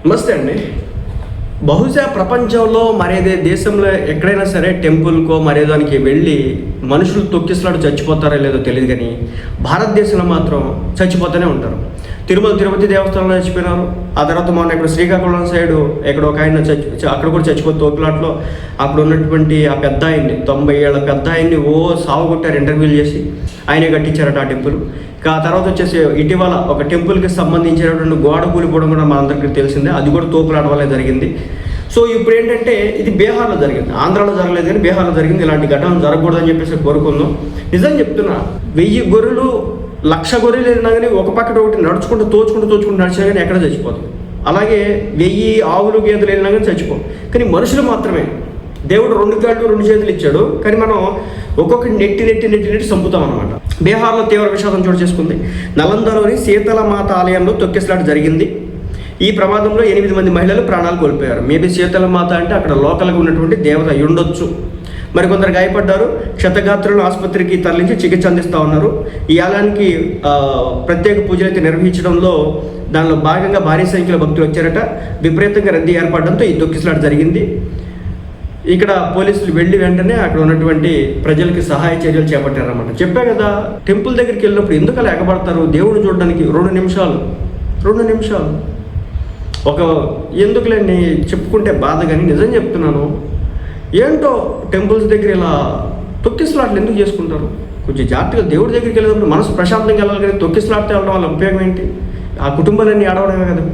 నమస్తే అండి. బహుశా ప్రపంచంలో మరేదే దేశంలో ఎక్కడైనా సరే టెంపుల్కో మరేదానికి వెళ్ళి మనుషులు తొక్కిసలాడు చచ్చిపోతారో లేదో తెలియదు, కానీ భారతదేశంలో మాత్రం చచ్చిపోతూనే ఉంటారు. తిరుపతి దేవస్థానంలో చచ్చిపోయినారు. ఆ తర్వాత మొన్న ఇక్కడ శ్రీకాకుళం సైడు ఎక్కడ ఒక ఆయన అక్కడ కూడా చచ్చిపోతే తోపులాట్లో అక్కడ ఉన్నటువంటి ఆ పెద్ద ఆయన్ని 90 ఏళ్ళ పెద్ద ఆయన్ని సావగొట్టారు ఇంటర్వ్యూలు చేసి. ఆయనే కట్టించారట ఆ టెంపుల్. ఇక ఆ తర్వాత వచ్చేసి ఇటీవల ఒక టెంపుల్కి సంబంధించినటువంటి గోడ కూలిపోవడం కూడా మనందరికీ తెలిసిందే. అది కూడా తోపులాట వల్లే జరిగింది. సో ఇప్పుడు ఏంటంటే ఇది బీహార్లో జరిగింది, ఆంధ్రాలో జరగలేదు కానీ బీహార్లో జరిగింది. ఇలాంటి ఘటనలు జరగకూడదని చెప్పేసి కోరుకుందాం. నిజం చెప్తున్నా, 1000 గొర్రెలు 1,00,000 గొర్రెలు వెళ్ళినా కానీ ఒక పక్కన ఒకటి నడుచుకుంటూ తోచుకుంటూ నడిచినా కానీ ఎక్కడ చచ్చిపోతుంది. అలాగే 1000 ఆవులు గేదెలు వెళ్ళినా కానీ చచ్చిపో. కానీ మనుషులు మాత్రమే దేవుడు 2 కాళ్ళు 2 చేతులు ఇచ్చాడు, కానీ మనం ఒక్కొక్కటి నెట్టి చంపుతాం అనమాట. బీహార్లో తీవ్ర విషాదం చోటు చేసుకుంది. నలందలోని శీతల మాత ఆలయంలో తొక్కిసలాట జరిగింది. ఈ ప్రమాదంలో 8 మంది మహిళలు ప్రాణాలు కోల్పోయారు. మేబీ శీతల మాత అంటే అక్కడ లోకల్గా ఉన్నటువంటి దేవత ఉండొచ్చు. మరికొందరు గాయపడ్డారు. క్షతగాత్రులను ఆసుపత్రికి తరలించి చికిత్స అందిస్తూ ఉన్నారు. ఈ ఆలయానికి ప్రత్యేక పూజలు అయితే నిర్వహించడంలో దానిలో భాగంగా భారీ సంఖ్యలో భక్తులు వచ్చారట. విపరీతంగా రద్దీ ఏర్పడడంతో ఈ తొక్కిసలాట జరిగింది. ఇక్కడ పోలీసులు వెళ్ళి వెంటనే అక్కడ ఉన్నటువంటి ప్రజలకి సహాయ చర్యలు చేపట్టారన్నమాట. చెప్పా కదా, టెంపుల్ దగ్గరికి వెళ్ళినప్పుడు ఎందుకు అలా ఎగబడతారు? దేవుడు చూడడానికి 2 నిమిషాలు ఒక ఎందుకులేండి చెప్పుకుంటే బాధ, కానీ నిజం చెప్తున్నాను. ఏంటో టెంపుల్స్ దగ్గర ఇలా తొక్కిసలాట్లు ఎందుకు చేసుకుంటారు? కొంచెం జాగ్రత్తగా దేవుడి దగ్గరికి వెళ్ళినప్పుడు మనసు ప్రశాంతంగా వెళ్ళాలి, కానీ తొక్కిసలాడితే వెళ్ళడం వల్ల ఉపయోగం ఏంటి? ఆ కుటుంబాలన్నీ ఆడవడమే కదా.